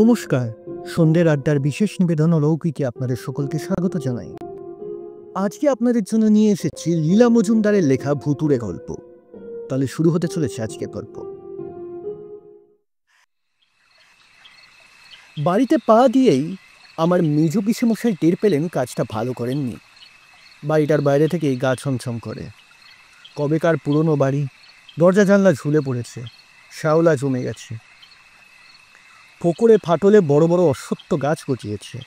নমস্কার। সন্ধ্যের আড্ডার বিশেষ নিবেদন অলৌকিকে আপনাদের সকলকে স্বাগত জানাই। আজকে আপনাদের জন্য নিয়ে এসেছি লীলা মজুমদারের লেখা ভুতুড়ে গল্প। তাহলে শুরু হতে চলেছে আজকের গল্প। বাড়িতে পা দিয়েই আমার মেজ পিসেমশাই টের পেলেন কাজটা ভালো করেননি। বাড়িটার বাইরে থেকেই গা ছমছম করে। কবেকার পুরনো বাড়ি, দরজা জানলা ঝুলে পড়েছে, শ্যাওলা জমে গেছে। পুকুরে ফাটলে বড় বড় অশ্বত্থ গাছ গজিয়েছে।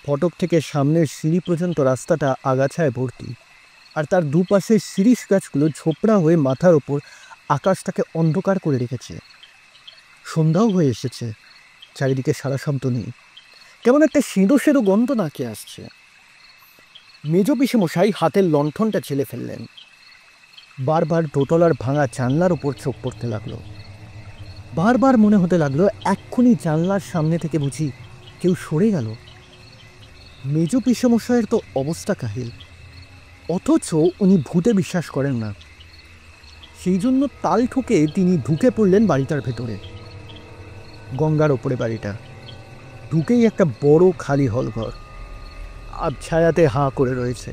ফটক থেকে সামনের সিঁড়ি পর্যন্ত রাস্তাটা আগাছায় ভর্তি, আর তার দুপাশে শিরীষ গাছগুলো ঝোপড়া হয়ে মাথার ওপর আকাশটাকে অন্ধকার করে রেখেছে। সন্ধ্যাও হয়ে এসেছে, চারিদিকে সারা শব্দ নেই, কেমন একটা সেঁদো সেঁদো গন্ধ নাকে আসছে। মেজ পিসেমশাই হাতের লণ্ঠনটা ছেলে ফেললেন। বারবার দোতলার ভাঙা জানলার ওপর চোখ পড়তে লাগলো। বারবার মনে হতে লাগলো এক্ষুনি জানলার সামনে থেকে বুঝি কেউ সরে গেল। মেজ পিসেমশাইয়ের তো অবস্থা কাহিল, অথচ উনি ভূতে বিশ্বাস করেন না। সেই জন্য তাল ঠুকে তিনি ঢুকে পড়লেন বাড়িটার ভেতরে। গঙ্গার ওপরে বাড়িটা, ঢুকেই একটা বড় খালি হলঘর, আবছায়াতে হাঁ করে রয়েছে।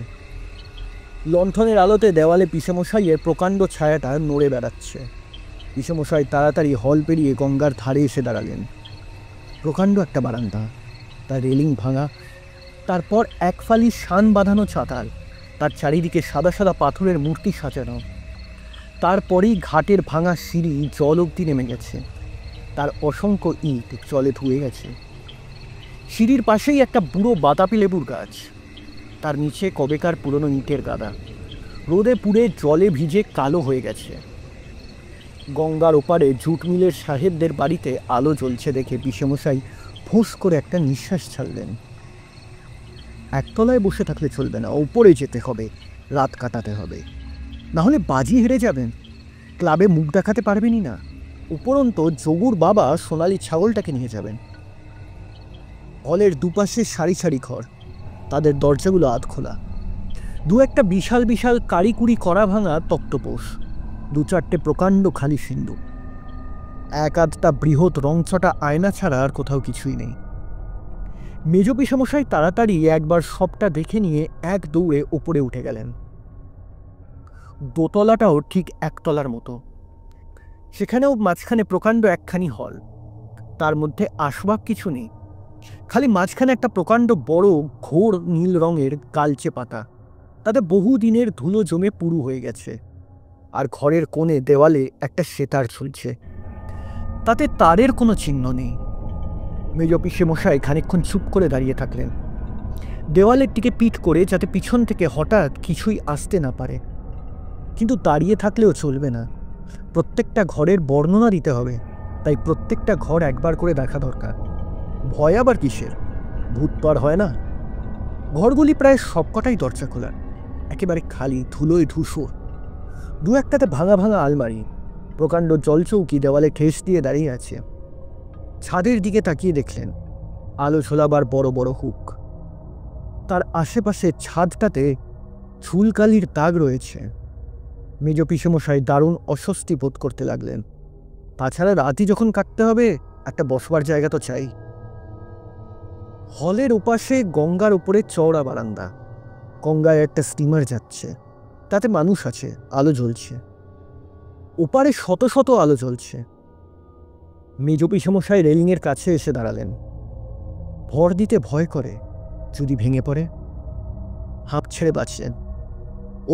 লণ্ঠনের আলোতে দেওয়ালে পিসেমশাইয়ের প্রকাণ্ড ছায়াটা নড়ে বেড়াচ্ছে। পিসেমশাই তাড়াতাড়ি হল পেরিয়ে গঙ্গার ধারে এসে দাঁড়ালেন। প্রকাণ্ড একটা বারান্দা, তার রেলিং ভাঙা, তারপর এক ফালি শান বাঁধানো চাতাল, তার চারিদিকে সাদা সাদা পাথরের মূর্তি সাজানো। তারপরেই ঘাটের ভাঙা সিঁড়ি জল অবধি নেমে গেছে, তার অসংখ্য ইট জলে ধুয়ে গেছে। সিঁড়ির পাশেই একটা বুড়ো বাতাপি লেবুর গাছ, তার নিচে কবেকার পুরনো ইটের গাদা, রোদে পুড়ে জলে ভিজে কালো হয়ে গেছে। গঙ্গার ওপারে জুট মিলের সাহেবদের বাড়িতে আলো জ্বলছে দেখে পিসেমশাই ফোঁস করে একটা নিঃশ্বাস ছাড়লেন। একতলায় বসে থাকলে চলবে না, ওপরে যেতে হবে, রাত কাটাতে হবে, নাহলে বাজি হেরে যাবেন, ক্লাবে মুখ দেখাতে পারবেনই না। উপরন্ত যোগুর বাবা সোনালি ছাগলটাকে নিয়ে যাবেন। হলের দুপাশে সারি সারি ঘর, তাদের দরজাগুলো আধ খোলা। দু একটা বিশাল বিশাল কারিকুরি করা ভাঙা তক্তপোষ, দু চারটে প্রকাণ্ড খালি সিন্ধু, এক আধটা বৃহৎ রংচটা আয়না ছাড়া আর কোথাও কিছুই নেই। মেজ পিসেমশাই তাড়াতাড়ি একবার সবটা দেখে নিয়ে এক দৌড়ে ওপরে উঠে গেলেন। দোতলাটাও ঠিক একতলার মতো, সেখানেও মাঝখানে প্রকাণ্ড একখানি হল, তার মধ্যে আসবাব কিছু নেই, খালি মাঝখানে একটা প্রকাণ্ড বড় ঘোর নীল রঙের কালচে পাতা, তাতে বহু দিনের ধুলো জমে পুরু হয়ে গেছে। আর ঘরের কোণে দেওয়ালে একটা সেতার ঝুলছে, তাতে তারের কোনো চিহ্ন নেই। মেজ পিসেমশাই খানিকক্ষণ চুপ করে দাঁড়িয়ে থাকলেন, দেওয়ালের দিকে পিঠ করে, যাতে পিছন থেকে হঠাৎ কিছুই আসতে না পারে। কিন্তু দাঁড়িয়ে থাকলেও চলবে না, প্রত্যেকটা ঘরের বর্ণনা দিতে হবে, তাই প্রত্যেকটা ঘর একবার করে দেখা দরকার। ভয় আবার কিসের, ভূত তো আর হয় না। ঘরগুলি প্রায় সবকটাই দরজা খোলা, একেবারে খালি, ধুলোয় ধূসর। দু একটাতে ভাঙা ভাঙা আলমারি, প্রকাণ্ড জলচৌকি দেওয়ালে ঠেস দিয়ে দাঁড়িয়ে আছে। ছাদের দিকে তাকিয়ে দেখলেন আলো ঝোলাবার বড় বড় হুক, তার আশেপাশে ছাদটাতে ঝুলকালির দাগ রয়েছে। মেজ পিসেমশাই দারুণ অস্বস্তি বোধ করতে লাগলেন। তাছাড়া রাতই যখন কাটতে হবে, একটা বসবার জায়গা তো চাই। হলের ওপাশে গঙ্গার উপরে চওড়া বারান্দা, গঙ্গায় একটা স্টিমার যাচ্ছে, তাতে মানুষ আছে, আলো জ্বলছে, ওপারে শত শত আলো জ্বলছে। মেজ পিসেমশাই রেলিংয়ের কাছে এসে দাঁড়ালেন। ভর দিতে ভয় করে, যদি ভেঙে পড়ে। হাঁপ ছেড়ে বাঁচলেন।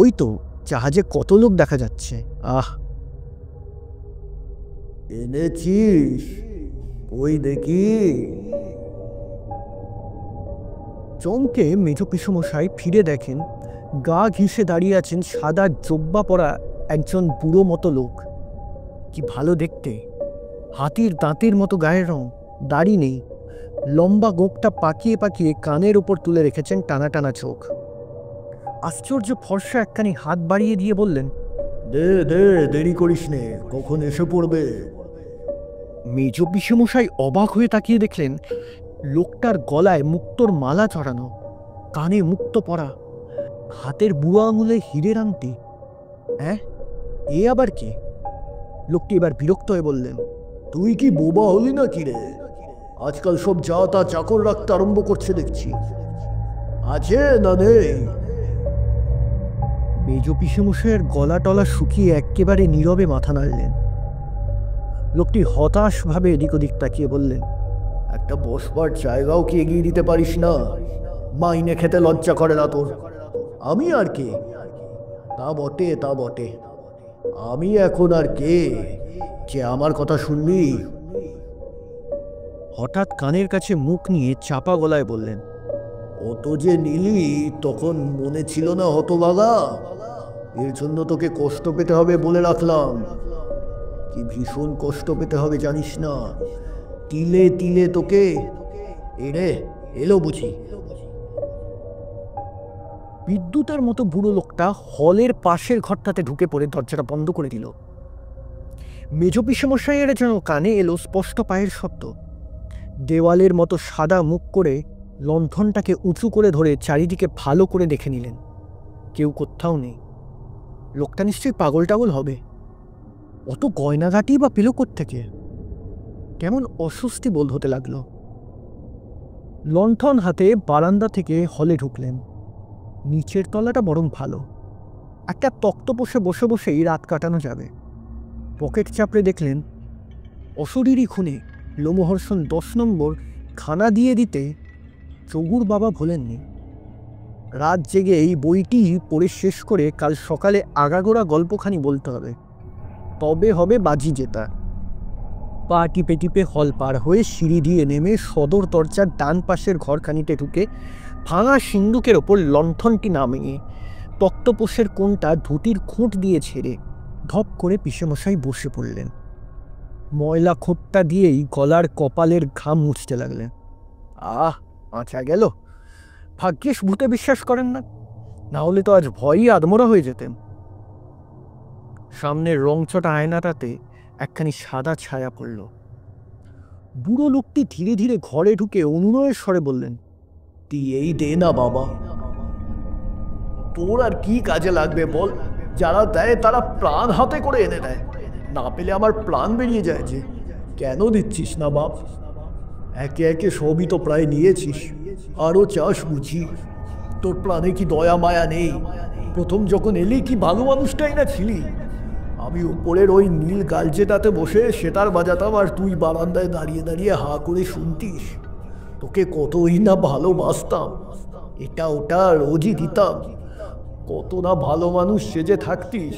ওই তো জাহাজে কত লোক দেখা যাচ্ছে। আহ, এনেছিস? ওই দেখি। চমকে মেজ পিসেমশাই ফিরে দেখেন গা ঘেঁষে দাঁড়িয়ে আছেন সাদা জোব্বা পরা একজন বুড়ো মতো লোক। কি ভালো দেখতে, হাতির দাঁতের মতো গায়ের রং, দাড়ি নেই, লম্বা গোঁপটা পাকিয়ে পাকিয়ে কানের ওপর তুলে রেখেছেন টানা টানা চোখ। আশ্চর্য ফর্সা একখানি হাত বাড়িয়ে দিয়ে বললেন, দে দে, দেরি করিস নে, কখন এসে পড়বে। মেজ পিসেমশাই অবাক হয়ে তাকিয়ে দেখলেন লোকটার গলায় মুক্তোর মালা চড়ানো, কানে মুক্তো পরা, হাতের বুড়ো আঙুলে হীরের আংটি। হ্যাঁ, এ আবার কে? লোকটি এবার বিরক্ত হয়ে বললেন, তুই কি বোবা হলি না কি রে? আজকাল সব যা তা চাকর রাখতে আরম্ভ করছে দেখছি। আছে না নেই? মেজ পিসেমশাইয়ের গলা টলা শুকিয়ে একেবারে নীরবে মাথা নাড়লেন। লোকটি হতাশভাবে এদিক ওদিক তাকিয়ে বললেন, একটা বসবার জায়গাও কি এগিয়ে দিতে পারিস না? মাইনে খেতে লজ্জা করে না তোর? আমি আর কে? তা বটে, তা বটে। আমি এখন আর কে যে আমার কথা শুনবি? হঠাৎ কানের কাছে মুখ নিয়ে চাপা গলায় বললেন, অত যে নিলি তখন মনে ছিল না হতভাগা? এর জন্য তোকে কষ্ট পেতে হবে বলে রাখলাম। কি ভীষণ কষ্ট পেতে হবে জানিস না? তিলে তিলে তোকে। এরে এলো বুঝি? বিদ্যুতের মতো বুড়ো লোকটা হলের পাশের ঘরটাতে ঢুকে পড়ে দরজাটা বন্ধ করে দিল। মেজ পিসেমশাইয়ের যেন কানে এলো স্পষ্ট পায়ের শব্দ। দেওয়ালের মতো সাদা মুখ করে লণ্ঠনটাকে উঁচু করে ধরে চারিদিকে ভালো করে দেখে নিলেন। কেউ কোথাও নেই। লোকটা নিশ্চয়ই পাগল টাগল হবে। অত গয়নাঘাটি বা পেল কোত্থেকে? কেমন অস্বস্তি বোধ হতে লাগলো। লণ্ঠন হাতে বারান্দা থেকে হলে ঢুকলেন। নিচের তলাটা বরং ভালো। একটা তক্তপোষে বসে বসেই রাত কাটানো যাবে। পকেট চাপড়ে দেখলেন অশরীরী খুনে লোমহর্ষণ 10 নম্বর খানা দিয়ে দিতে চগুর বাবা ভোলেননি। রাত জেগে এই বইটি পড়ে শেষ করে কাল সকালে আগাগোড়া গল্পখানি বলতে হবে, তবে হবে বাজি জেতা। পা টিপে টিপে হল পার হয়ে সিঁড়ি দিয়ে নেমে সদর দরজার ডান পাশের ঘরখানিতে ঢুকে ভাঙা সিন্দুকের ওপর লণ্ঠনটি নামিয়ে তক্তপোষের কোণটা ধুতির খুঁট দিয়ে ছেড়ে ধপ করে পিসেমশাই বসে পড়লেন। ময়লা খোঁটটা দিয়েই গলার কপালের ঘাম মুছতে লাগলেন। বাঁচা গেল। ভাগ্যিস ভূতে বিশ্বাস করেন না, না হলে তো আজ ভয়ই আদমরা হয়ে যেতেন। সামনের রংচটা আয়নাটাতে একখানি সাদা ছায়া পড়ল। বুড়ো লোকটি ধীরে ধীরে ঘরে ঢুকে অনুনয়ের স্বরে বললেন, তুই এই দে না বাবা। তোর আর কি কাজে লাগবে বল? যারা দেয় তারা প্রাণ হাতে করে এনে দেয়, না পেলে আমার প্রাণ বেরিয়ে যায় যে। কেন দিচ্ছিস না বাপ? একে একে সবই তো প্রায় নিয়েছিস, আরও চাস বুঝি? তোর প্রাণে কি দয়া মায়া নেই? প্রথম যখন এলি কি ভালো মানুষটাই না ছিলি? আমি উপরের ওই নীল গালচেটাতে বসে সেতার বাজাতাম আর তুই বারান্দায় দাঁড়িয়ে দাঁড়িয়ে হা করে শুনতিস। তোকে কতই না ভালোবাসতাম, এটা ওটা রোজই দিতাম। কত না ভালো মানুষ সেজে থাকতিস।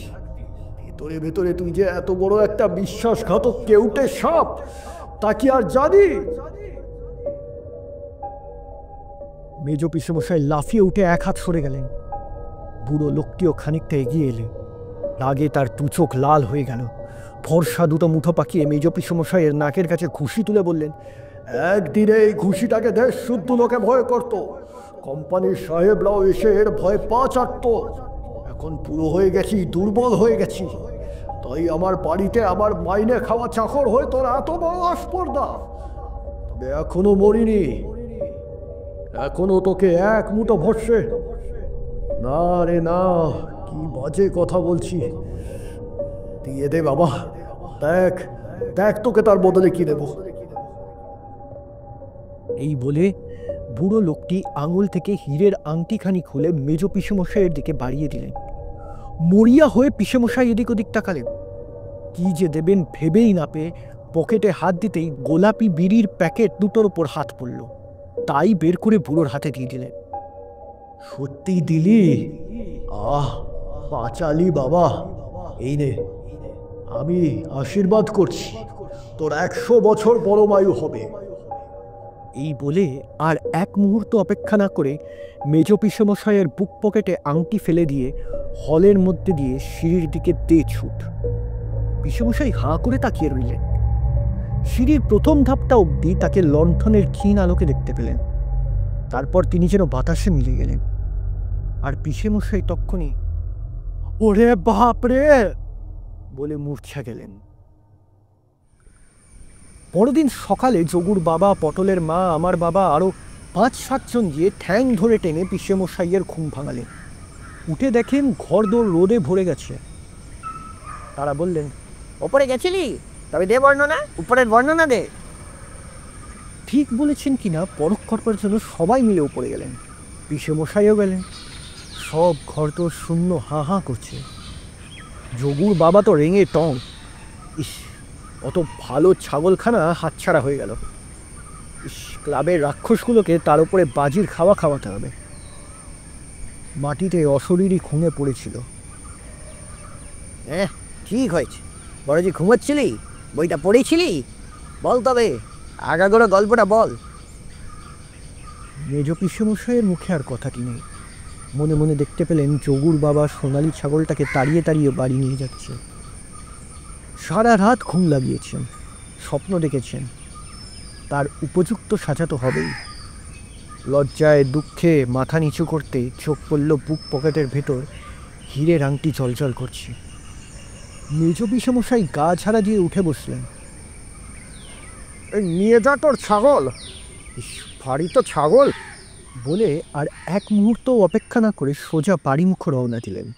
ভেতরে ভেতরে তুই যে এত বড় একটা বিশ্বাসঘাতক কেউটে সাপ, তা কি আর জানি? মেজ পিসেমশাই লাফিয়ে উঠে এক হাত সরে গেলেন। বুড়ো লোকটিও খানিকটা এগিয়ে এলেন। রাগে তার দু চোখ লাল হয়ে গেল। ফর্সা দুটো মুঠো পাকিয়ে মেজ পিসেমশাইয়ের নাকের কাছে ঘুষি তুলে বললেন, একদিনে এই ঘুষিটাকে দেশ শুদ্ধ লোকে ভয় করত। কোম্পানির সাহেবরাও এসে এর ভয় পা চাটত। এখন পুরো হয়ে গেছি, দুর্বল হয়ে গেছি। তাই আমার বাড়িতে আমার মাইনে খাওয়া চাকর হয়ে তোর এত বড় আস্পর্ধা। তবে এখনো মরিনি, এখনো তোকে এক মুঠো ভরসে। না রে না, কি বাজে কথা বলছি। দিয়ে দে বাবা, দেখ দেখ তোকে তার বদলে কি দেব। এই বলে বুড়ো লোকটি আঙুল থেকে হীরের আংটিখানি খুলে মেজ পিসেমশাইয়ের দিকে বাড়িয়ে দিলেন। মরিয়া হয়ে পিসেমশাই এদিক ওদিক তাকালেন। কি যে দেবেন ভেবেই না পেয়ে পকেটে হাত দিতেই গোলাপি বিড়ির প্যাকেট দুটোর ওপর হাত পড়ল। তাই বের করে বুড়োর হাতে দিয়ে দিলেন। সত্যি দিলি? বাঁচালি বাবা। এই নে, আমি আশীর্বাদ করছি, তোর 100 বছর পরমায়ু হবে। এই বলে আর এক মুহূর্ত অপেক্ষা না করে মেজ পিসেমশাইয়ের বুক পকেটে আংটি ফেলে দিয়ে হলের মধ্যে দিয়ে সিঁড়ির দিকে দে ছুট। পিসেমশাই হাঁ করে তাকিয়ে রইলেন। সিঁড়ির প্রথম ধাপটা অবধি তাকে লণ্ঠনের ক্ষীণ আলোকে দেখতে পেলেন। তারপর তিনি যেন বাতাসে মিলে গেলেন। আর পিসেমশাই তক্ষুনি ওরে বাপরে বলে মূর্ছা গেলেন। পরদিন সকালে যোগুর বাবা, পটলের মা, আমার বাবা আরও 5-7 জন গিয়ে ঠ্যাং ধরে টেনে পিসেমশাইয়ের ঘুম ভাঙালেন। উঠে দেখেন ঘরদোর রোদে ভরে গেছে। তারা বললেন, ওপরে গেছিলি? তবে দে বর্ণনা, উপরের বর্ণনা দে। ঠিক বলেছেন কিনা পরখ করবার জন্য সবাই মিলে উপরে গেলেন, পিসেমশাইও গেলেন। সব ঘর তো শূন্য, হাঁ হাঁ করছে। যোগুর বাবা তো রেঙে টং। ইস, অত ভালো ছাগলখানা হাতছাড়া হয়ে গেল। ইস, ক্লাবের রাক্ষসগুলোকে তার উপরে বাজির খাওয়া খাওয়াতে হবে। মাটিতে অশরীরই খুঁড়ে পড়েছিল। হ্যাঁ, ঠিক হয়েছে। বড় যে ঘুমোচ্ছিলি, বইটা পড়েছিলি? বল তবে, আগাগোড়া গল্পটা বল। মেজ পিসেমশাইয়ের মুখে আর কথাটি নেই। মনে মনে দেখতে পেলেন যোগুর বাবা সোনালি ছাগলটাকে তাড়িয়ে তাড়িয়ে বাড়ি নিয়ে যাচ্ছে। সারা রাত ঘুম লাগিয়েছেন, স্বপ্ন দেখেছেন। তার উপযুক্ত সাজা তো হবেই। লজ্জায় দুঃখে মাথা নিচু করতে চোখ পড়ল বুক পকেটের ভেতর হীরের আংটি জলজল করছে। মেজ পিসেমশাই গা ঝাড়া দিয়ে উঠে বসলেন। নিয়ে যা তোর ছাগল। ইস, ভারী তো ছাগল বলে আর এক মুহূর্ত অপেক্ষা না করে সোজা বাড়িমুখ রওনা দিলেন।